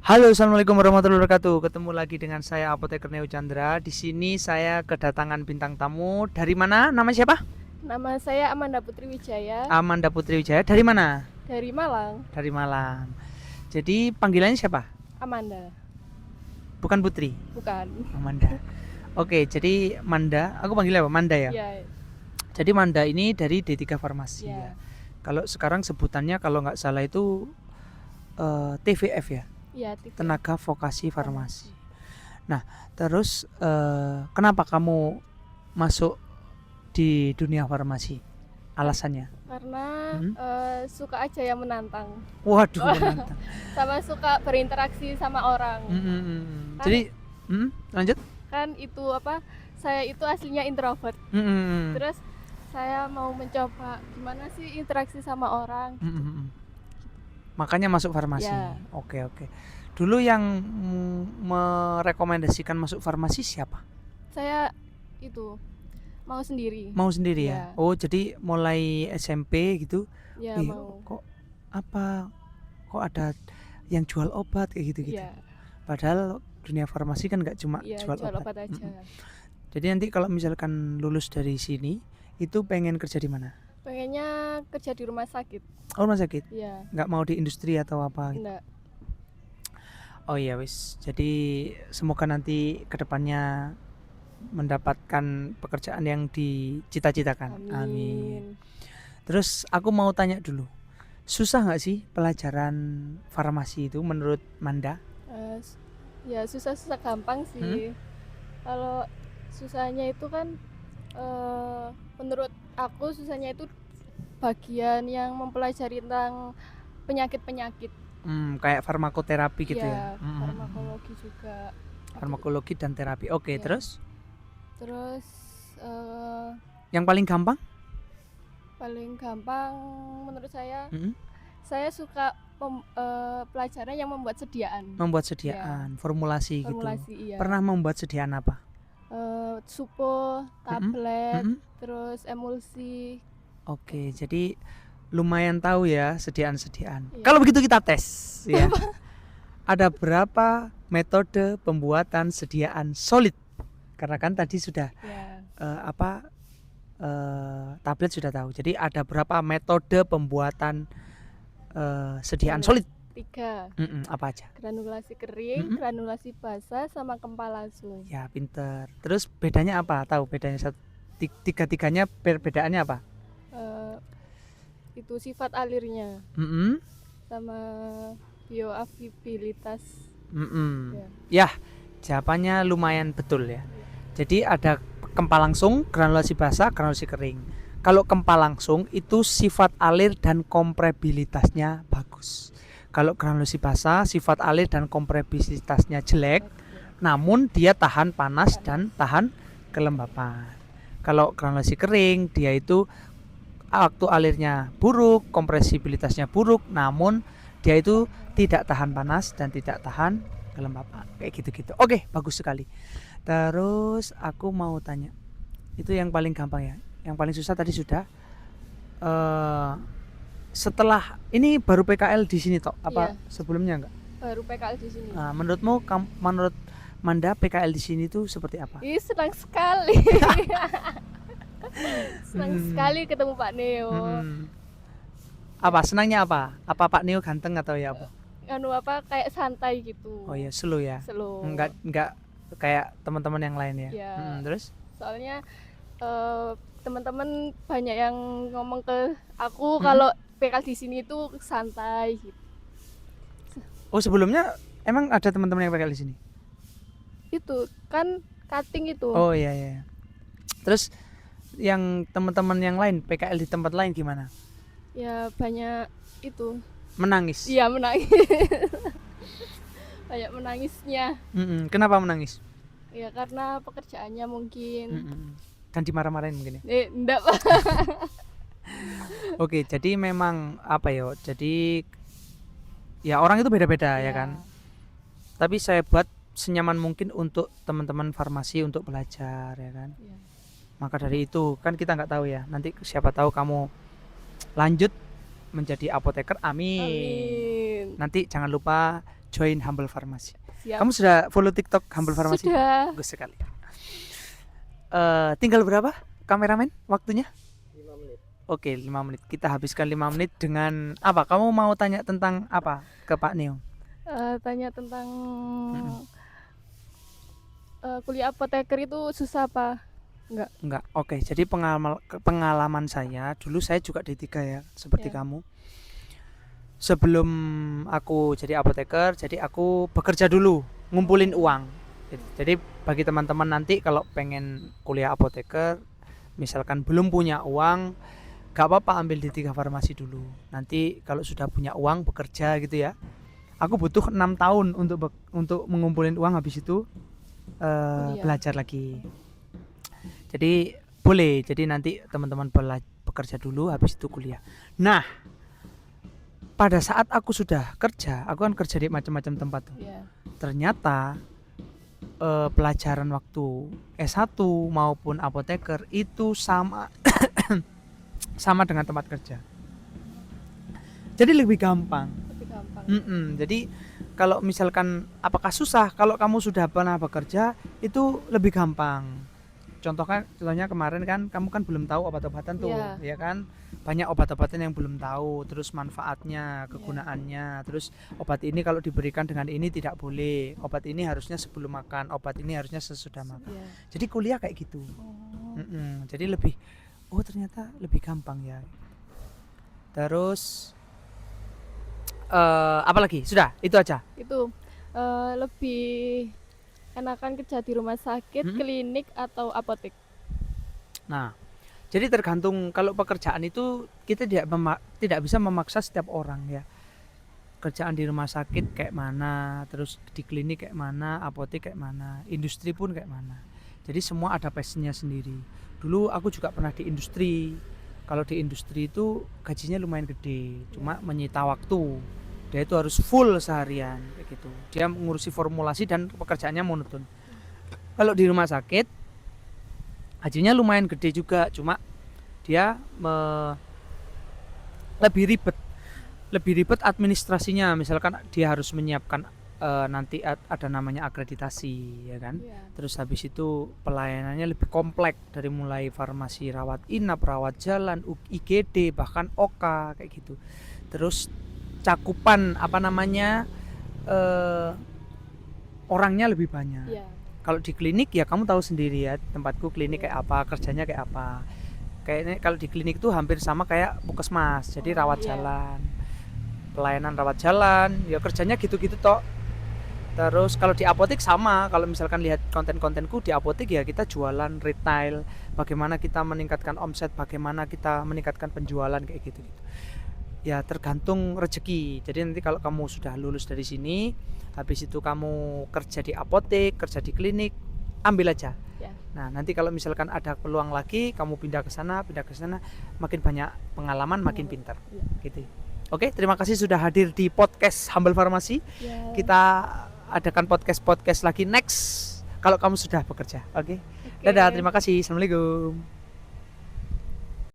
Halo, assalamualaikum warahmatullahi wabarakatuh. Ketemu lagi dengan saya Apoteker Neo Chandra. Di sini saya kedatangan bintang tamu. Dari mana? Nama siapa? Nama saya Amanda Putri Wijaya Amanda Putri Wijaya. Dari mana? dari Malang. Dari Malang. Jadi panggilannya siapa? Amanda, Bukan Putri. bukan. Amanda. Oke, jadi Manda. Aku panggilnya apa? Manda ya. Ya, Jadi Manda ini dari D3 Farmasi ya, ya. Kalau sekarang sebutannya kalau nggak salah itu TVF ya. ya, TV. Tenaga Vokasi Farmasi. Nah, terus kenapa kamu masuk di dunia farmasi? Alasannya? Karena Hmm? suka aja yang menantang, Waduh, menantang. sama suka berinteraksi sama orang. Kan- Jadi, lanjut. Kan itu apa? Saya itu aslinya introvert. Mm-mm. Terus saya mau mencoba gimana sih interaksi sama orang. Mm-mm. Makanya masuk farmasi. Ya. Oke. Dulu yang merekomendasikan masuk farmasi siapa? Saya itu mau sendiri. Mau sendiri ya? Ya. Oh, jadi mulai SMP gitu. Ya, Ih, mau. kok ada yang jual obat kayak gitu-gitu. Ya, Padahal dunia farmasi kan nggak cuma ya, jual jual obat. obat aja. Jadi nanti kalau misalkan lulus dari sini, itu pengen kerja di mana? Pengennya kerja di rumah sakit. Oh, rumah sakit. Ya, Nggak mau di industri atau apa? enggak. Oh iya wis. Jadi semoga nanti kedepannya mendapatkan pekerjaan yang dicita-citakan. Amin. Terus aku mau tanya dulu, susah nggak sih pelajaran farmasi itu menurut Manda? Ya susah-susah gampang sih. Kalau susahnya itu kan menurut aku susahnya itu bagian yang mempelajari tentang penyakit-penyakit. Kayak farmakoterapi gitu ya. Farmakologi juga. Farmakologi dan terapi. Oke, Ya. terus Terus yang paling gampang? paling gampang menurut saya, Mm-mm. saya suka pelajaran yang membuat sediaan. Membuat sediaan, formulasi gitu. Formulasi, iya. Pernah membuat sediaan apa? Supo, tablet, Mm-mm. terus emulsi. Oke, jadi lumayan tahu ya sediaan-sediaan. Iya. Kalau begitu kita tes ya. Ada berapa metode pembuatan sediaan solid? Karena kan tadi sudah Ya, tablet sudah tahu. Jadi ada berapa metode pembuatan sediaan solid? 3. Apa aja? Granulasi kering, granulasi basah, sama kempal langsung. Ya, pinter. Terus bedanya apa? Tahu bedanya tiga-tiganya perbedaannya apa? Itu sifat alirnya sama bioavailabilitas. Ya, jawabannya lumayan betul ya. Jadi ada kempal langsung, granulasi basah, granulasi kering. Kalau kempal langsung itu sifat alir dan kompresibilitasnya bagus. Kalau granulasi basah sifat alir dan kompresibilitasnya jelek, namun dia tahan panas dan tahan kelembapan. Kalau granulasi kering dia itu waktu alirnya buruk, kompresibilitasnya buruk, namun dia itu tidak tahan panas dan tidak tahan kelembapan. Kayak gitu-gitu. Oke, bagus sekali. Terus aku mau tanya, itu yang paling gampang ya. Yang paling susah tadi sudah. Setelah ini baru PKL di sini toh? Apa sebelumnya enggak? Baru PKL di sini. Menurut Manda PKL di sini tuh seperti apa? Senang sekali. Senang sekali ketemu Pak Neo. Apa senangnya apa? Apa Pak Neo ganteng atau ya apa? Kayak santai gitu. Oh ya, slow ya. Slow. Enggak kayak teman-teman yang lain ya. Ya. Terus? Soalnya teman-teman banyak yang ngomong ke aku kalau PKL di sini itu santai gitu. Oh, sebelumnya emang ada teman-teman yang PKL di sini? Itu kan cutting itu. Oh iya. Terus yang teman-teman yang lain PKL di tempat lain gimana? Ya banyak itu. Menangis? Iya, menangis. Banyak menangisnya. Kenapa menangis? Ya karena pekerjaannya mungkin. Dan dimarah-marahin mungkin ya? Enggak, Pak. Oke, jadi memang apa ya? Jadi ya orang itu beda-beda ya kan. Tapi saya buat senyaman mungkin untuk teman-teman farmasi untuk belajar ya kan. Ya. Maka dari itu kan kita nggak tahu ya. Nanti siapa tahu kamu lanjut menjadi apoteker. Amin. Nanti jangan lupa join Humble Farmasi. Siap. Kamu sudah follow TikTok Humble Farmasi? Sudah. Bagus sekali. Tinggal berapa kameramen waktunya? 5 menit. Oke, 5 menit. Kita habiskan 5 menit dengan apa? Kamu mau tanya tentang apa ke Pak Neo? Tanya tentang kuliah apoteker itu susah apa? Enggak. Oke, jadi pengalaman saya dulu, saya juga D3 ya, seperti Ya. kamu. Sebelum aku jadi apoteker, jadi aku bekerja dulu, ngumpulin uang. Jadi bagi teman-teman nanti kalau pengen kuliah apoteker, misalkan belum punya uang, gak apa-apa ambil D3 farmasi dulu. Nanti kalau sudah punya uang bekerja gitu ya. Aku butuh 6 tahun untuk mengumpulin uang, habis itu Kuliah. belajar lagi. Jadi boleh, jadi nanti teman-teman bekerja dulu, habis itu kuliah. Nah, pada saat aku sudah kerja, aku kan kerja di macam-macam tempat tuh. Ya. Ternyata pelajaran waktu S1 maupun apoteker itu sama sama dengan tempat kerja. Jadi lebih gampang. Lebih gampang. Jadi kalau misalkan apakah susah, kalau kamu sudah pernah bekerja itu lebih gampang. Contohnya kemarin kan kamu kan belum tahu obat-obatan tuh, Iya. ya kan? Banyak obat-obatan yang belum tahu, terus manfaatnya, kegunaannya, terus obat ini kalau diberikan dengan ini tidak boleh, obat ini harusnya sebelum makan, obat ini harusnya sesudah makan. Ya. Jadi kuliah kayak gitu. Oh. Jadi lebih, oh ternyata lebih gampang ya. Terus apa lagi? Sudah, itu aja. Itu lebih enakan kerja di rumah sakit, klinik atau apotek? Nah, jadi tergantung. Kalau pekerjaan itu kita tidak bisa memaksa setiap orang ya. Kerjaan di rumah sakit kayak mana, terus di klinik kayak mana, apotek kayak mana, industri pun kayak mana. Jadi semua ada passionnya sendiri. Dulu aku juga pernah di industri. Kalau di industri itu gajinya lumayan gede, cuma menyita waktu. Dia itu harus full seharian kayak gitu. Dia mengurusi formulasi dan pekerjaannya monoton. Kalau di rumah sakit gajinya lumayan gede juga, cuma dia lebih ribet administrasinya. Misalkan dia harus menyiapkan nanti ada namanya akreditasi ya kan. Ya. Terus habis itu pelayanannya lebih kompleks, dari mulai farmasi, rawat inap, rawat jalan, IGD, bahkan OK kayak gitu. Terus cakupan orangnya lebih banyak. Ya. Kalau di klinik ya kamu tahu sendiri ya, tempatku klinik kayak apa, kerjanya kayak apa. Kayaknya kalau di klinik itu hampir sama kayak puskesmas, jadi rawat jalan, pelayanan rawat jalan, ya kerjanya gitu-gitu toh. Terus kalau di apotek sama, kalau misalkan lihat konten-kontenku di apotek ya kita jualan retail, bagaimana kita meningkatkan omset, bagaimana kita meningkatkan penjualan kayak gitu-gitu. Ya tergantung rezeki. Jadi nanti kalau kamu sudah lulus dari sini, habis itu kamu kerja di apotek, kerja di klinik, ambil aja. Ya. Nah nanti kalau misalkan ada peluang lagi, kamu pindah ke sana, makin banyak pengalaman, makin pintar. Gitu. Oke, terima kasih sudah hadir di podcast Humble Farmasi. Ya. Kita adakan podcast lagi next kalau kamu sudah bekerja. Oke. Oke. Dadah, terima kasih. Assalamualaikum.